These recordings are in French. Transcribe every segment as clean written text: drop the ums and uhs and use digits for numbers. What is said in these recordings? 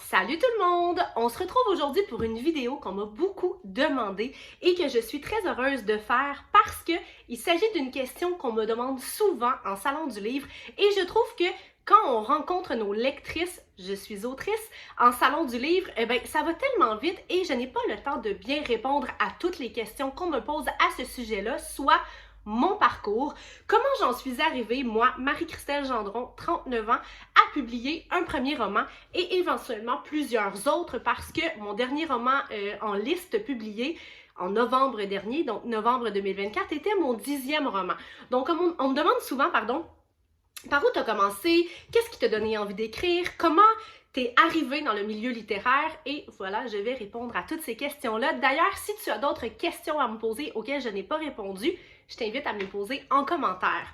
Salut tout le monde! On se retrouve aujourd'hui pour une vidéo qu'on m'a beaucoup demandé et que je suis très heureuse de faire parce que il s'agit d'une question qu'on me demande souvent en salon du livre et je trouve que quand on rencontre nos lectrices, je suis autrice, en salon du livre, ça va tellement vite et je n'ai pas le temps de bien répondre à toutes les questions qu'on me pose à ce sujet-là, soit mon parcours, comment j'en suis arrivée, moi, Marie-Christelle Gendron, 39 ans, à publier un premier roman et éventuellement plusieurs autres parce que mon dernier roman en liste publié en novembre dernier, donc novembre 2024, était mon 10e roman. Donc on me demande souvent, par où tu as commencé, qu'est-ce qui t'a donné envie d'écrire, comment t'es arrivé dans le milieu littéraire et voilà, je vais répondre à toutes ces questions-là. D'ailleurs, si tu as d'autres questions à me poser auxquelles je n'ai pas répondu, je t'invite à me les poser en commentaire.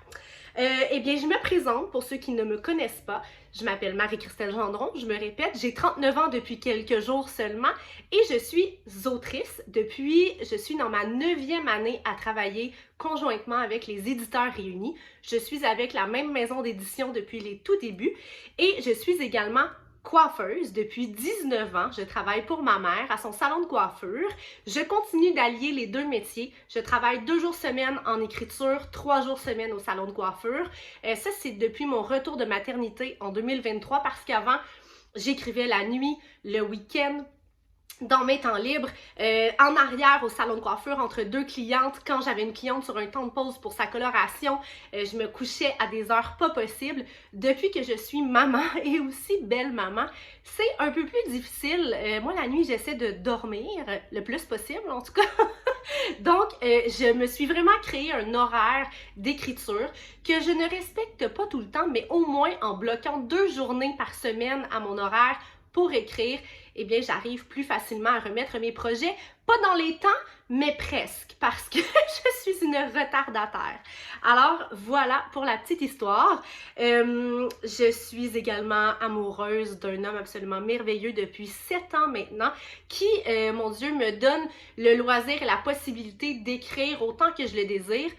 Eh bien, je me présente pour ceux qui ne me connaissent pas. Je m'appelle Marie-Christelle Gendron, je me répète, j'ai 39 ans depuis quelques jours seulement et je suis autrice je suis dans ma 9e année à travailler conjointement avec les éditeurs réunis. Je suis avec la même maison d'édition depuis les tout débuts et je suis également coiffeuse depuis 19 ans. Je travaille pour ma mère à son salon de coiffure. Je continue d'allier les deux métiers. Je travaille 2 jours semaine en écriture, 3 jours semaine au salon de coiffure. Ça, c'est depuis mon retour de maternité en 2023 parce qu'avant, j'écrivais la nuit, le week-end, dans mes temps libres, en arrière au salon de coiffure entre 2 clientes, quand j'avais une cliente sur un temps de pause pour sa coloration, je me couchais à des heures pas possibles. Depuis que je suis maman et aussi belle maman, c'est un peu plus difficile. Moi, la nuit, j'essaie de dormir le plus possible, en tout cas. Donc, je me suis vraiment créé un horaire d'écriture que je ne respecte pas tout le temps, mais au moins en bloquant 2 journées par semaine à mon horaire pour écrire, eh bien, j'arrive plus facilement à remettre mes projets, pas dans les temps, mais presque, parce que je suis une retardataire. Alors, voilà pour la petite histoire. Je suis également amoureuse d'un homme absolument merveilleux depuis 7 ans maintenant, qui, mon Dieu, me donne le loisir et la possibilité d'écrire autant que je le désire.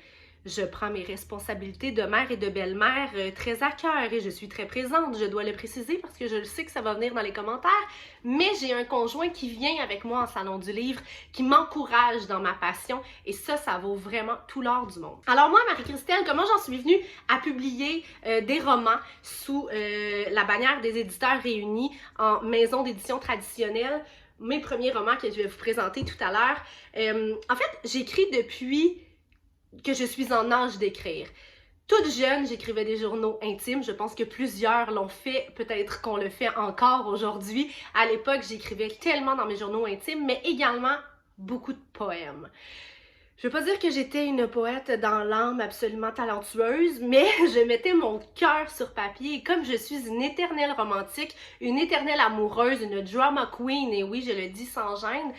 Je prends mes responsabilités de mère et de belle-mère très à cœur et je suis très présente, je dois le préciser parce que je le sais que ça va venir dans les commentaires, mais j'ai un conjoint qui vient avec moi en salon du livre, qui m'encourage dans ma passion et ça vaut vraiment tout l'or du monde. Alors moi, Marie-Christelle, comment j'en suis venue à publier des romans sous la bannière des éditeurs réunis en maison d'édition traditionnelle? Mes premiers romans que je vais vous présenter tout à l'heure. En fait, j'écris depuis que je suis en âge d'écrire. Toute jeune, j'écrivais des journaux intimes. Je pense que plusieurs l'ont fait, peut-être qu'on le fait encore aujourd'hui. À l'époque, j'écrivais tellement dans mes journaux intimes, mais également beaucoup de poèmes. Je veux pas dire que j'étais une poète dans l'âme absolument talentueuse, mais je mettais mon cœur sur papier et comme je suis une éternelle romantique, une éternelle amoureuse, une drama queen, et oui, je le dis sans gêne,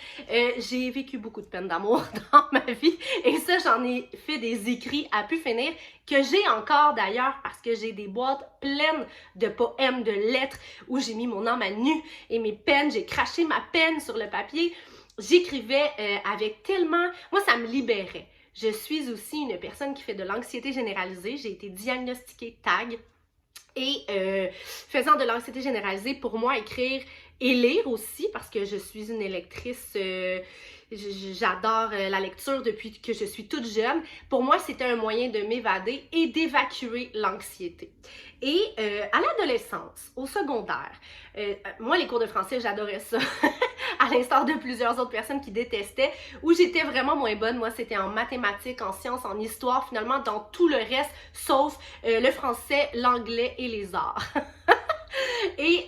j'ai vécu beaucoup de peine d'amour dans ma vie et ça, j'en ai fait des écrits à pu finir que j'ai encore d'ailleurs parce que j'ai des boîtes pleines de poèmes, de lettres où j'ai mis mon âme à nu et mes peines, j'ai craché ma peine sur le papier. J'écrivais avec tellement... Moi, ça me libérait. Je suis aussi une personne qui fait de l'anxiété généralisée. J'ai été diagnostiquée TAG. Et faisant de l'anxiété généralisée, pour moi, écrire et lire aussi, parce que je suis une lectrice... J'adore la lecture depuis que je suis toute jeune. Pour moi, c'était un moyen de m'évader et d'évacuer l'anxiété. Et à l'adolescence, au secondaire, moi, les cours de français, j'adorais ça. À l'instar de plusieurs autres personnes qui détestaient, où j'étais vraiment moins bonne. Moi, c'était en mathématiques, en sciences, en histoire, finalement, dans tout le reste, sauf le français, l'anglais et les arts. Et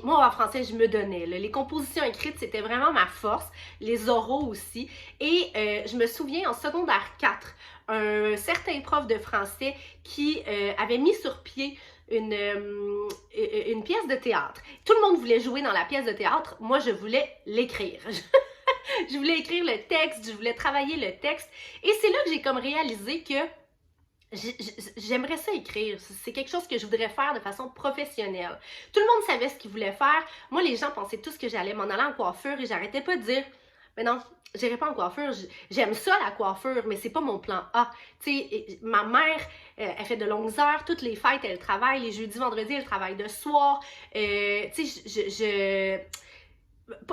moi, en français, je me donnais. Là. Les compositions écrites, c'était vraiment ma force. Les oraux aussi. Et je me souviens, en secondaire 4, un certain prof de français qui avait mis sur pied une pièce de théâtre. Tout le monde voulait jouer dans la pièce de théâtre. Moi, je voulais l'écrire. Je voulais écrire le texte, je voulais travailler le texte. Et c'est là que j'ai comme réalisé que j'aimerais ça écrire. C'est quelque chose que je voudrais faire de façon professionnelle. Tout le monde savait ce qu'il voulait faire. Moi, les gens pensaient tous que j'allais m'en aller en coiffure et j'arrêtais pas de dire Mais non, j'irai pas en coiffure. J'aime ça, la coiffure, mais c'est pas mon plan A. Tu sais, ma mère, elle fait de longues heures. Toutes les fêtes, elle travaille. Les jeudis, vendredis, elle travaille de soir. Tu sais,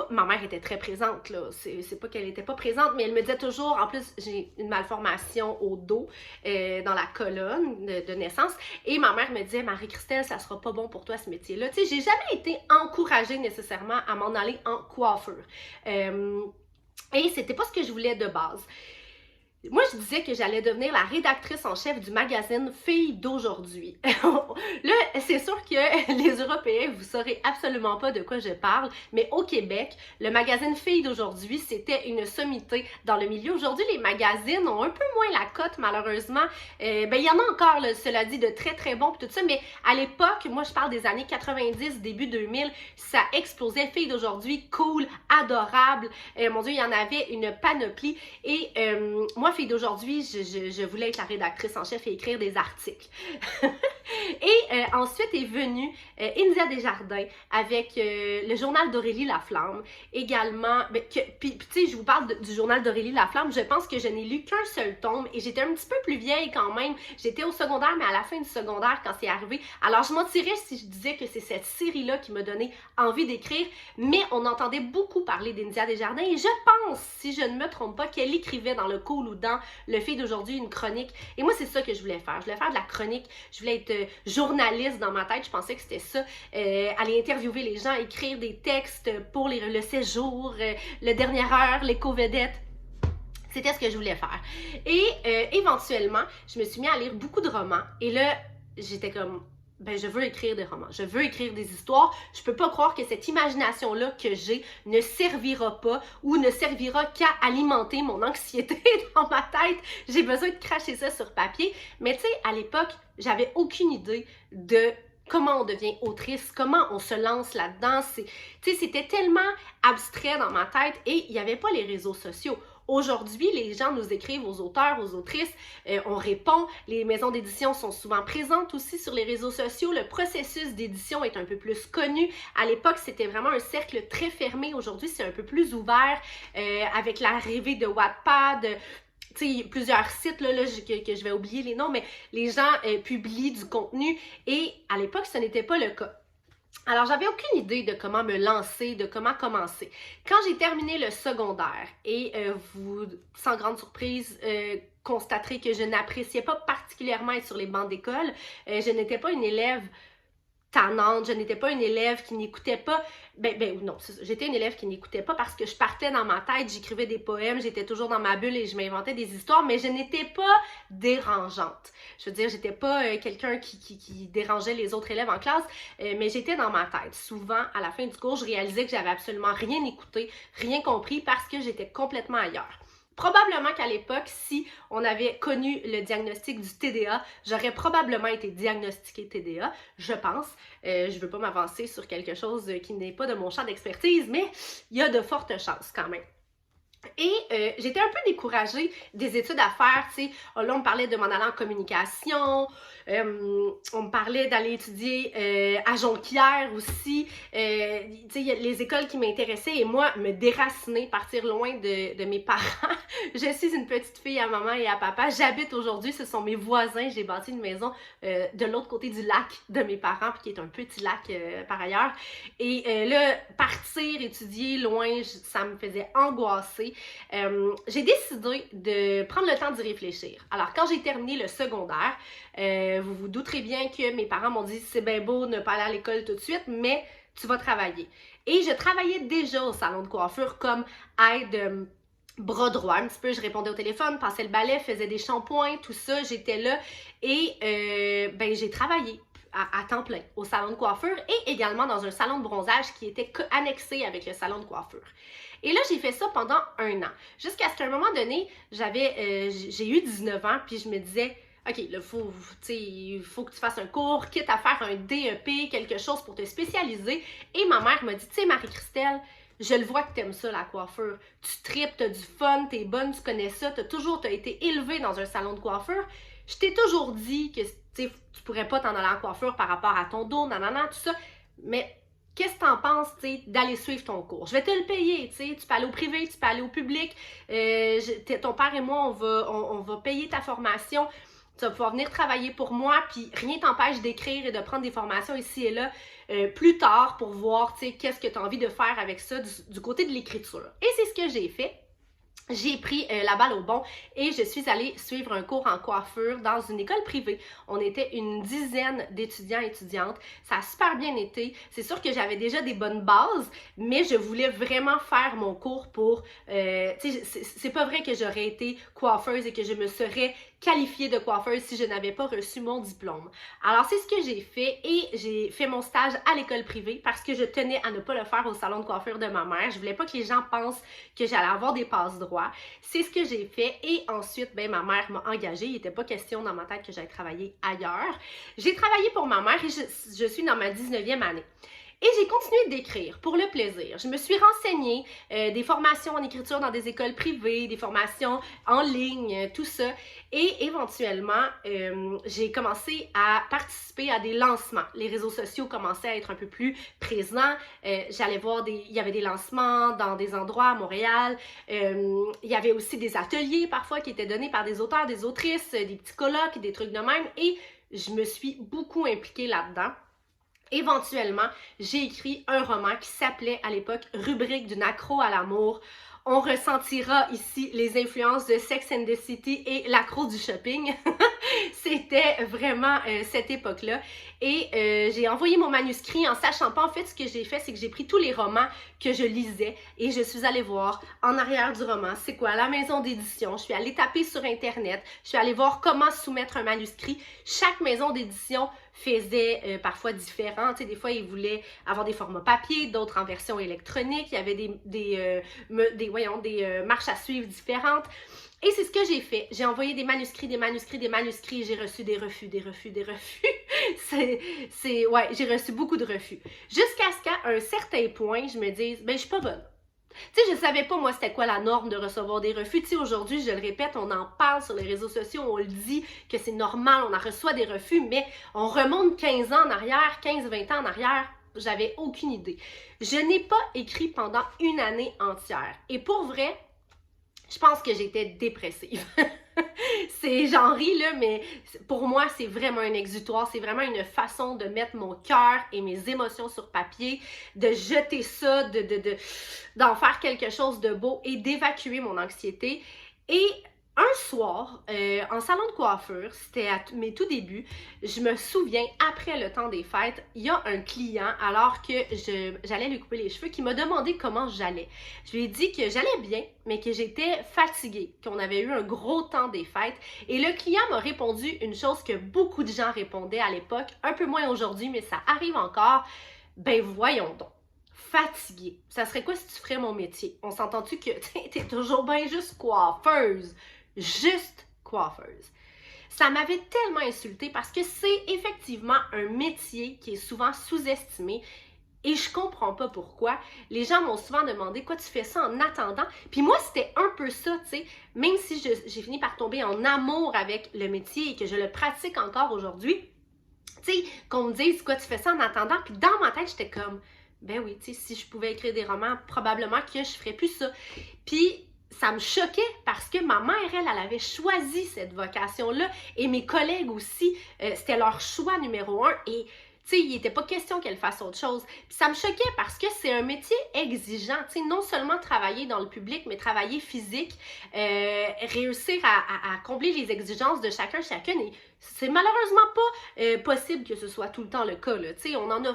ma mère était très présente, là. C'est pas qu'elle était pas présente, mais elle me disait toujours, en plus, j'ai une malformation au dos, dans la colonne de naissance, et ma mère me disait, Marie-Christelle, ça sera pas bon pour toi ce métier-là. Tu sais, j'ai jamais été encouragée nécessairement à m'en aller en coiffure. Et c'était pas ce que je voulais de base. Moi, je disais que j'allais devenir la rédactrice en chef du magazine Filles d'aujourd'hui. Là, c'est sûr que les Européens, vous saurez absolument pas de quoi je parle, mais au Québec, le magazine Filles d'aujourd'hui, c'était une sommité dans le milieu. Aujourd'hui, les magazines ont un peu moins la cote, malheureusement. Il y en a encore, là, cela dit, de très très bons, tout ça, mais à l'époque, moi, je parle des années 90, début 2000, ça explosait. Filles d'aujourd'hui, cool, adorable. Mon Dieu, il y en avait une panoplie. Et moi, Filles d'aujourd'hui, je voulais être la rédactrice en chef et écrire des articles. Et ensuite est venue India Desjardins avec le journal d'Aurélie Laflamme. Également, puis tu sais, je vous parle du journal d'Aurélie Laflamme, je pense que je n'ai lu qu'un seul tome et j'étais un petit peu plus vieille quand même. J'étais au secondaire, mais à la fin du secondaire quand c'est arrivé. Alors je mentirais si je disais que c'est cette série-là qui m'a donné envie d'écrire, mais on entendait beaucoup parler d'India Desjardins et je pense, si je ne me trompe pas, qu'elle écrivait dans le Cool ou dans le Filles d'aujourd'hui une chronique. Et moi, c'est ça que je voulais faire. Je voulais faire de la chronique, je voulais être journaliste dans ma tête, je pensais que c'était ça. Aller interviewer les gens, écrire des textes pour le séjour, le dernière heure, l'éco-vedette. C'était ce que je voulais faire. Et éventuellement, je me suis mis à lire beaucoup de romans. Et là, j'étais comme, je veux écrire des romans, je veux écrire des histoires. Je peux pas croire que cette imagination-là que j'ai ne servira pas ou ne servira qu'à alimenter mon anxiété dans ma tête. J'ai besoin de cracher ça sur papier. Mais tu sais, à l'époque, j'avais aucune idée de comment on devient autrice, comment on se lance là-dedans. Tu sais, c'était tellement abstrait dans ma tête et il n'y avait pas les réseaux sociaux. Aujourd'hui, les gens nous écrivent aux auteurs, aux autrices, on répond, les maisons d'édition sont souvent présentes aussi sur les réseaux sociaux, le processus d'édition est un peu plus connu. À l'époque, c'était vraiment un cercle très fermé, aujourd'hui c'est un peu plus ouvert, avec l'arrivée de Wattpad, tu sais, plusieurs sites là, que je vais oublier les noms, mais les gens publient du contenu et à l'époque, ce n'était pas le cas. Alors, j'avais aucune idée de comment me lancer, de comment commencer. Quand j'ai terminé le secondaire, et vous, sans grande surprise, constaterez que je n'appréciais pas particulièrement être sur les bancs d'école. Je n'étais pas une élève tannante, je n'étais pas une élève qui n'écoutait pas, non, j'étais une élève qui n'écoutait pas parce que je partais dans ma tête, j'écrivais des poèmes, j'étais toujours dans ma bulle et je m'inventais des histoires, mais je n'étais pas dérangeante. Je veux dire, j'étais pas quelqu'un qui dérangeait les autres élèves en classe, mais j'étais dans ma tête. Souvent, à la fin du cours, je réalisais que j'avais absolument rien écouté, rien compris parce que j'étais complètement ailleurs. Probablement qu'à l'époque, si on avait connu le diagnostic du TDA, j'aurais probablement été diagnostiquée TDA, je pense. Je veux pas m'avancer sur quelque chose qui n'est pas de mon champ d'expertise, mais il y a de fortes chances quand même. Et j'étais un peu découragée des études à faire, tu sais. Là, on me parlait de m'en aller en communication, on me parlait d'aller étudier à Jonquière aussi. Tu sais, il y a les écoles qui m'intéressaient et moi, me déraciner, partir loin de mes parents. Je suis une petite fille à maman et à papa. J'habite aujourd'hui, ce sont mes voisins. J'ai bâti une maison de l'autre côté du lac de mes parents, puis qui est un petit lac par ailleurs. Et là, partir, étudier loin, ça me faisait angoisser. J'ai décidé de prendre le temps d'y réfléchir. Alors, quand j'ai terminé le secondaire, vous vous douterez bien que mes parents m'ont dit « c'est bien beau ne pas aller à l'école tout de suite, mais tu vas travailler ». Et je travaillais déjà au salon de coiffure comme aide bras droit un petit peu, je répondais au téléphone, passais le balai, faisais des shampoings, tout ça, j'étais là et j'ai travaillé à temps plein au salon de coiffure et également dans un salon de bronzage qui était annexé avec le salon de coiffure. Et là, j'ai fait ça pendant 1 an. Jusqu'à ce qu'à un moment donné, j'ai eu 19 ans, puis je me disais, OK, là, il faut que tu fasses un cours, quitte à faire un DEP, quelque chose pour te spécialiser. Et ma mère m'a dit, tu sais, Marie-Christelle, je le vois que t'aimes ça, la coiffure. Tu tripes, t'as du fun, t'es bonne, tu connais ça, t'as été élevée dans un salon de coiffure. Je t'ai toujours dit que tu pourrais pas t'en aller en coiffure par rapport à ton dos, nanana, tout ça. Mais qu'est-ce que t'en penses, tu sais, d'aller suivre ton cours? Je vais te le payer, tu sais, tu peux aller au privé, tu peux aller au public, ton père et moi, on va payer ta formation, tu vas pouvoir venir travailler pour moi, puis rien t'empêche d'écrire et de prendre des formations ici et là plus tard pour voir, tu sais, qu'est-ce que tu as envie de faire avec ça du côté de l'écriture. Et c'est ce que j'ai fait. J'ai pris la balle au bon et je suis allée suivre un cours en coiffure dans une école privée. On était une dizaine d'étudiants et étudiantes. Ça a super bien été. C'est sûr que j'avais déjà des bonnes bases, mais je voulais vraiment faire mon cours pour... tu sais, c'est pas vrai que j'aurais été coiffeuse et que je me serais qualifiée de coiffeuse si je n'avais pas reçu mon diplôme. Alors, c'est ce que j'ai fait et j'ai fait mon stage à l'école privée parce que je tenais à ne pas le faire au salon de coiffure de ma mère. Je voulais pas que les gens pensent que j'allais avoir des passe-droits. C'est ce que j'ai fait et ensuite, ben, ma mère m'a engagée. Il n'était pas question dans ma tête que j'allais travailler ailleurs. J'ai travaillé pour ma mère et je suis dans ma 19e année. Et j'ai continué d'écrire pour le plaisir. Je me suis renseignée, des formations en écriture dans des écoles privées, des formations en ligne, tout ça. Et éventuellement, j'ai commencé à participer à des lancements. Les réseaux sociaux commençaient à être un peu plus présents. J'allais voir il y avait des lancements dans des endroits à Montréal. Il y avait aussi des ateliers parfois qui étaient donnés par des auteurs, des autrices, des petits colloques, des trucs de même. Et je me suis beaucoup impliquée là-dedans. Éventuellement, j'ai écrit un roman qui s'appelait à l'époque « Rubrique d'une accro à l'amour ». On ressentira ici les influences de Sex and the City et l'accro du shopping. C'était vraiment cette époque-là. Et j'ai envoyé mon manuscrit en sachant pas. En fait, ce que j'ai fait, c'est que j'ai pris tous les romans que je lisais et je suis allée voir en arrière du roman, c'est quoi la maison d'édition. Je suis allée taper sur Internet. Je suis allée voir comment soumettre un manuscrit. Chaque maison d'édition faisait parfois différent. Tu sais, des fois, ils voulaient avoir des formats papier, d'autres en version électronique. Il y avait des marches à suivre différentes. Et c'est ce que j'ai fait. J'ai envoyé des manuscrits, et j'ai reçu des refus. Ouais, j'ai reçu beaucoup de refus. Jusqu'à ce qu'à un certain point, je me dise, ben, je suis pas bonne. Tu sais, je savais pas, moi, c'était quoi la norme de recevoir des refus. Tu sais, aujourd'hui, je le répète, on en parle sur les réseaux sociaux, on le dit que c'est normal, on en reçoit des refus, mais on remonte 15 ans en arrière, 15-20 ans en arrière, j'avais aucune idée. Je n'ai pas écrit pendant une année entière. Et pour vrai, je pense que j'étais dépressive. J'en ris là, mais pour moi, c'est vraiment un exutoire, c'est vraiment une façon de mettre mon cœur et mes émotions sur papier, de jeter ça, d'en faire quelque chose de beau et d'évacuer mon anxiété. Et un soir, en salon de coiffure, c'était à mes tout débuts, je me souviens, après le temps des fêtes, il y a un client, alors que j'allais lui couper les cheveux, qui m'a demandé comment j'allais. Je lui ai dit que j'allais bien, mais que j'étais fatiguée, qu'on avait eu un gros temps des fêtes. Et le client m'a répondu une chose que beaucoup de gens répondaient à l'époque, un peu moins aujourd'hui, mais ça arrive encore. Ben voyons donc. Fatiguée. Ça serait quoi si tu ferais mon métier? On s'entend-tu que t'es toujours bien juste coiffeuse? Juste coiffeuse. Ça m'avait tellement insultée parce que c'est effectivement un métier qui est souvent sous-estimé et je comprends pas pourquoi. Les gens m'ont souvent demandé quoi tu fais ça en attendant. Puis moi, c'était un peu ça, tu sais. Même si j'ai fini par tomber en amour avec le métier et que je le pratique encore aujourd'hui, tu sais, qu'on me dise quoi tu fais ça en attendant. Puis dans ma tête, j'étais comme, ben oui, tu sais, si je pouvais écrire des romans, probablement que je ferais plus ça. Puis ça me choquait parce que ma mère, elle avait choisi cette vocation-là et mes collègues aussi, c'était leur choix numéro 1 et tu sais, il n'était pas question qu'elle fasse autre chose. Puis ça me choquait parce que c'est un métier exigeant, tu sais, non seulement travailler dans le public, mais travailler physique, réussir à combler les exigences de chacune. Et c'est malheureusement pas possible que ce soit tout le temps le cas, là. Tu sais, on en a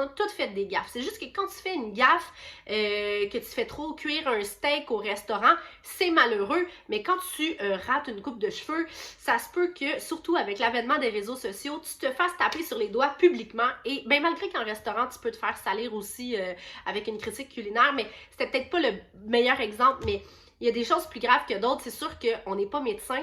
toutes fait des gaffes. C'est juste que quand tu fais une gaffe, que tu fais trop cuire un steak au restaurant, c'est malheureux. Mais quand tu rates une coupe de cheveux, ça se peut que, surtout avec l'avènement des réseaux sociaux, tu te fasses taper sur les doigts publiquement. Et ben malgré qu'en restaurant, tu peux te faire salir aussi avec une critique culinaire, mais c'était peut-être pas le meilleur exemple, mais il y a des choses plus graves que d'autres. C'est sûr qu'on n'est pas médecin.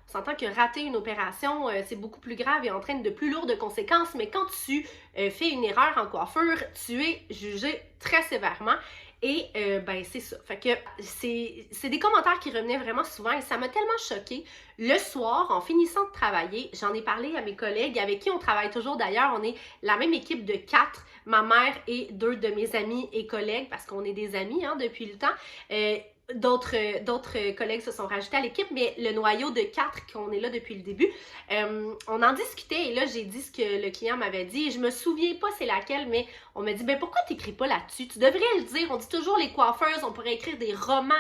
On s'entend que rater une opération, c'est beaucoup plus grave et entraîne de plus lourdes conséquences, mais quand tu fais une erreur en coiffure, tu es jugé très sévèrement. Et ben c'est ça. Fait que c'est des commentaires qui revenaient vraiment souvent et ça m'a tellement choquée. Le soir, en finissant de travailler, j'en ai parlé à mes collègues avec qui on travaille toujours d'ailleurs. On est la même équipe de 4, ma mère et 2 de mes amis et collègues parce qu'on est des amis hein, depuis le temps. D'autres collègues se sont rajoutés à l'équipe, mais le noyau de 4 qu'on est là depuis le début, on en discutait et là j'ai dit ce que le client m'avait dit et je me souviens pas c'est laquelle, mais on m'a dit ben pourquoi t'écris pas là-dessus? Tu devrais le dire, on dit toujours les coiffeuses, on pourrait écrire des romans,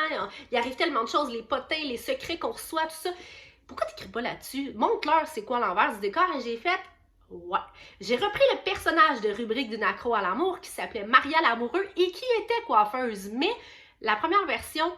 il arrive tellement de choses, les potins, les secrets qu'on reçoit, tout ça. Pourquoi t'écris pas là-dessus? Montre-leur c'est quoi l'envers du décor et j'ai fait ouais. J'ai repris le personnage de rubrique d'une accro à l'amour qui s'appelait Maria l'amoureux et qui était coiffeuse, mais la première version,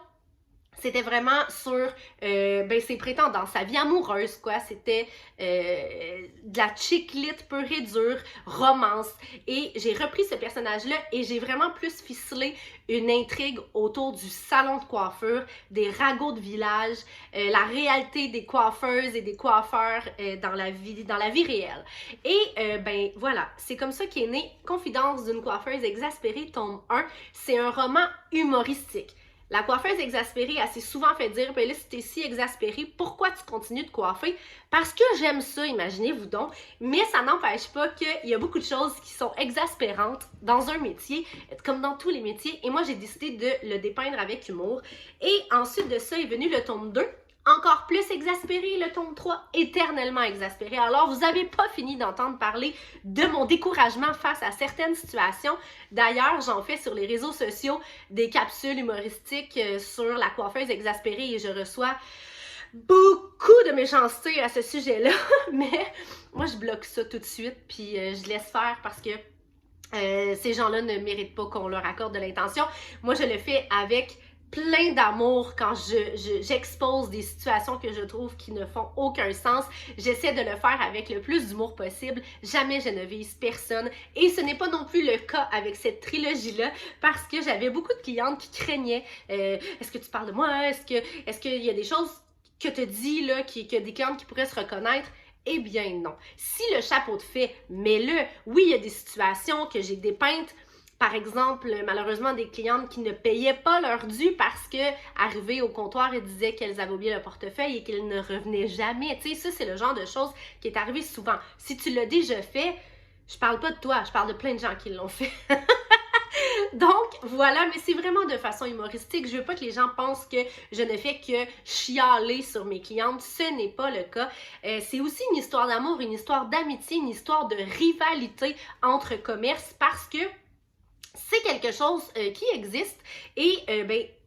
c'était vraiment sur ses prétendants, sa vie amoureuse, quoi. C'était de la chick lit pure et dure, romance. Et j'ai repris ce personnage-là et j'ai vraiment plus ficelé une intrigue autour du salon de coiffure, des ragots de village, la réalité des coiffeuses et des coiffeurs dans la vie réelle. Et ben voilà, c'est comme ça qu'est né Confidence d'une coiffeuse exaspérée, tome 1. C'est un roman humoristique. La coiffeuse exaspérée, elle s'est souvent fait dire, ben là, si t'es si exaspérée, pourquoi tu continues de coiffer? Parce que j'aime ça, imaginez-vous donc. Mais ça n'empêche pas qu'il y a beaucoup de choses qui sont exaspérantes dans un métier, comme dans tous les métiers. Et moi, j'ai décidé de le dépeindre avec humour. Et ensuite de ça est venu le tome 2. Encore plus exaspéré, le tome 3, éternellement exaspéré. Alors, vous n'avez pas fini d'entendre parler de mon découragement face à certaines situations. D'ailleurs, j'en fais sur les réseaux sociaux des capsules humoristiques sur la coiffeuse exaspérée et je reçois beaucoup de méchanceté à ce sujet-là. Mais moi, je bloque ça tout de suite puis je laisse faire parce que ces gens-là ne méritent pas qu'on leur accorde de l'intention. Moi, je le fais avec plein d'amour quand j'expose des situations que je trouve qui ne font aucun sens. J'essaie de le faire avec le plus d'humour possible. Jamais je ne vise personne. Et ce n'est pas non plus le cas avec cette trilogie-là parce que j'avais beaucoup de clientes qui craignaient est-ce que tu parles de moi? Est-ce qu'il y a des choses que tu dis là, que des clientes qui pourraient se reconnaître? Eh bien non. Si le chapeau te fait, mets-le. Oui, il y a des situations que j'ai dépeintes. Par exemple, malheureusement, des clientes qui ne payaient pas leur dû parce que, arrivées au comptoir, elles disaient qu'elles avaient oublié le portefeuille et qu'elles ne revenaient jamais. Tu sais, ça, c'est le genre de choses qui est arrivé souvent. Si tu l'as déjà fait, je parle pas de toi, je parle de plein de gens qui l'ont fait. Donc, voilà, mais c'est vraiment de façon humoristique. Je veux pas que les gens pensent que je ne fais que chialer sur mes clientes. Ce n'est pas le cas. C'est aussi une histoire d'amour, une histoire d'amitié, une histoire de rivalité entre commerces parce que c'est quelque chose qui existe et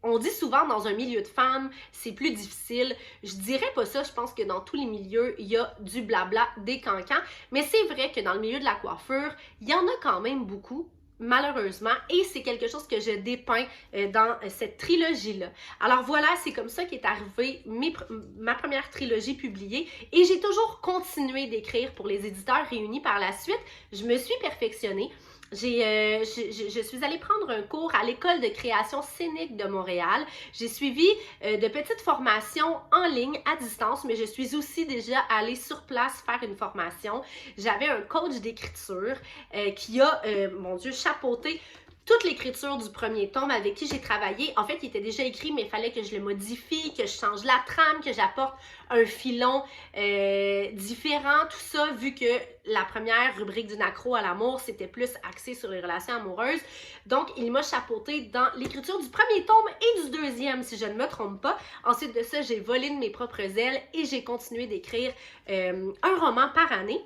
on dit souvent dans un milieu de femmes, c'est plus difficile. Je dirais pas ça, je pense que dans tous les milieux, il y a du blabla, des cancans, mais c'est vrai que dans le milieu de la coiffure, il y en a quand même beaucoup, malheureusement, et c'est quelque chose que je dépeins dans cette trilogie-là. Alors voilà, c'est comme ça qu'est arrivée ma première trilogie publiée et j'ai toujours continué d'écrire pour les éditeurs réunis par la suite. Je me suis perfectionnée. Je suis allée prendre un cours à l'école de création scénique de Montréal. J'ai suivi de petites formations en ligne, à distance, mais je suis aussi déjà allée sur place faire une formation. J'avais un coach d'écriture qui a, mon Dieu, chapeauté toute l'écriture du premier tome avec qui j'ai travaillé. En fait, il était déjà écrit, mais il fallait que je le modifie, que je change la trame, que j'apporte un filon différent, tout ça, vu que la première rubrique d'une accro à l'amour, c'était plus axé sur les relations amoureuses. Donc, il m'a chapeauté dans l'écriture du premier tome et du deuxième, si je ne me trompe pas. Ensuite de ça, j'ai volé de mes propres ailes et j'ai continué d'écrire un roman par année.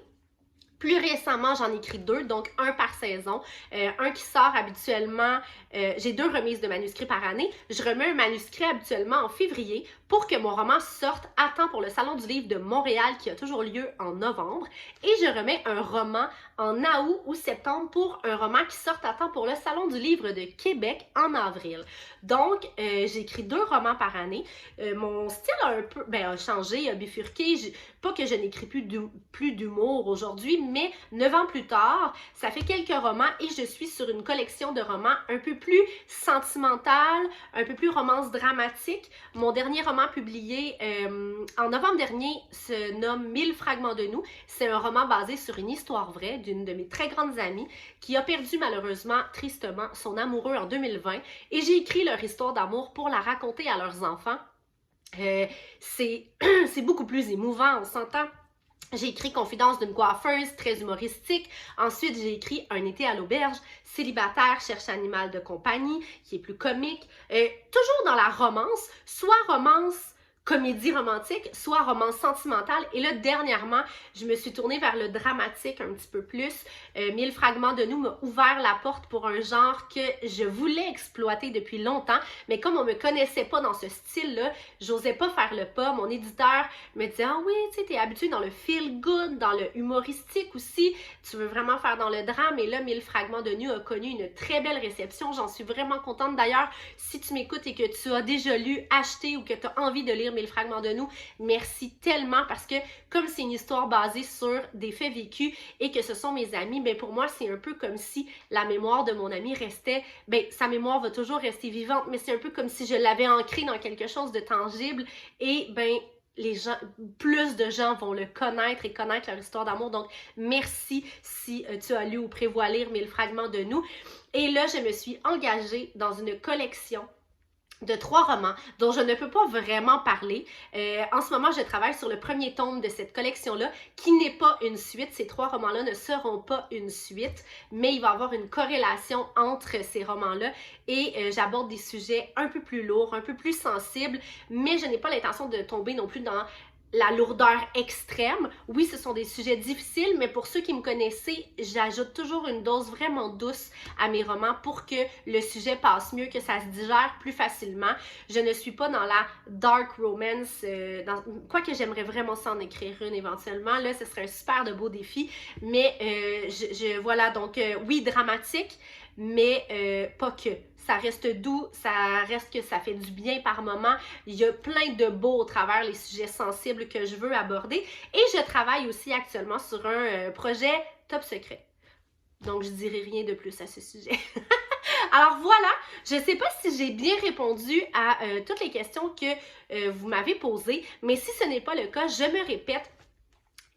Plus récemment, j'en ai écrit 2, donc un par saison. Un qui sort habituellement, j'ai 2 remises de manuscrits par année. Je remets un manuscrit habituellement en février pour que mon roman sorte à temps pour le Salon du livre de Montréal qui a toujours lieu en novembre. Et je remets un roman en août ou septembre pour un roman qui sort à temps pour le Salon du livre de Québec en avril. Donc, j'écris 2 romans par année. Mon style a un peu a changé, a bifurqué. Pas que je n'écris plus d'humour aujourd'hui, mais 9 ans plus tard, ça fait quelques romans et je suis sur une collection de romans un peu plus sentimentale, un peu plus romance dramatique. Mon dernier roman publié en novembre dernier se nomme 1000 fragments de nous. C'est un roman basé sur une histoire vraie d'une de mes très grandes amies qui a perdu malheureusement, tristement, son amoureux en 2020 et j'ai écrit leur histoire d'amour pour la raconter à leurs enfants. C'est beaucoup plus émouvant, on s'entend. J'ai écrit Confidence d'une coiffeuse, très humoristique. Ensuite, j'ai écrit Un été à l'auberge, célibataire, cherche animal de compagnie, qui est plus comique. Toujours dans la romance, soit romance comédie romantique, soit romance sentimentale. Et là, dernièrement, je me suis tournée vers le dramatique un petit peu plus. 1000 fragments de nous m'a ouvert la porte pour un genre que je voulais exploiter depuis longtemps, mais comme on me connaissait pas dans ce style-là, j'osais pas faire le pas. Mon éditeur me disait « Ah oui, tu sais, t'es habitué dans le feel good, dans le humoristique aussi, tu veux vraiment faire dans le drame. » Et là, 1000 fragments de nous a connu une très belle réception. J'en suis vraiment contente. D'ailleurs, si tu m'écoutes et que tu as déjà lu, acheté ou que tu as envie de lire 1000 fragments de nous, merci tellement parce que comme c'est une histoire basée sur des faits vécus et que ce sont mes amis, ben pour moi c'est un peu comme si la mémoire de mon ami restait, ben sa mémoire va toujours rester vivante, mais c'est un peu comme si je l'avais ancrée dans quelque chose de tangible et ben les gens, plus de gens vont le connaître et connaître leur histoire d'amour. Donc, merci si tu as lu ou prévois lire 1000 fragments de nous. Et là, je me suis engagée dans une collection de 3 romans dont je ne peux pas vraiment parler. En ce moment, je travaille sur le premier tome de cette collection-là, qui n'est pas une suite. Ces 3 romans-là ne seront pas une suite, mais il va y avoir une corrélation entre ces romans-là et j'aborde des sujets un peu plus lourds, un peu plus sensibles, mais je n'ai pas l'intention de tomber non plus dans la lourdeur extrême. Oui, ce sont des sujets difficiles, mais pour ceux qui me connaissaient, j'ajoute toujours une dose vraiment douce à mes romans pour que le sujet passe mieux, que ça se digère plus facilement. Je ne suis pas dans la dark romance, quoique j'aimerais vraiment s'en écrire une éventuellement. Là, ce serait un super de beau défi, mais voilà, donc oui, dramatique, mais pas que. Ça reste doux, ça reste que ça fait du bien par moment. Il y a plein de beaux au travers les sujets sensibles que je veux aborder. Et je travaille aussi actuellement sur un projet top secret. Donc, je dirai rien de plus à ce sujet. Alors voilà, je ne sais pas si j'ai bien répondu à toutes les questions que vous m'avez posées, mais si ce n'est pas le cas, je me répète.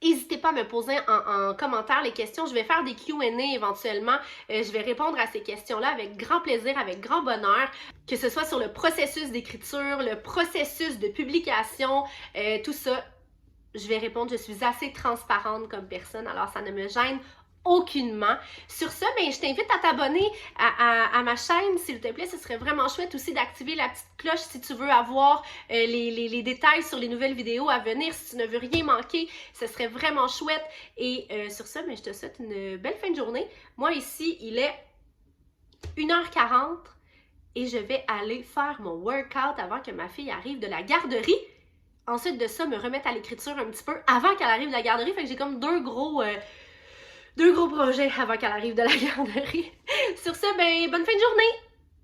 N'hésitez pas à me poser en commentaire les questions. Je vais faire des Q&A éventuellement. Je vais répondre à ces questions-là avec grand plaisir, avec grand bonheur. Que ce soit sur le processus d'écriture, le processus de publication, tout ça, je vais répondre. Je suis assez transparente comme personne, alors ça ne me gêne aucunement. Sur ce, ben, je t'invite à t'abonner à ma chaîne, s'il te plaît. Ce serait vraiment chouette aussi d'activer la petite cloche si tu veux avoir les détails sur les nouvelles vidéos à venir. Si tu ne veux rien manquer, ce serait vraiment chouette. Et sur ce, ben, je te souhaite une belle fin de journée. Moi, ici, il est 1h40 et je vais aller faire mon workout avant que ma fille arrive de la garderie. Ensuite de ça, me remettre à l'écriture un petit peu avant qu'elle arrive de la garderie. Fait que j'ai comme deux gros projets avant qu'elle arrive de la garderie. Sur ce, ben, bonne fin de journée!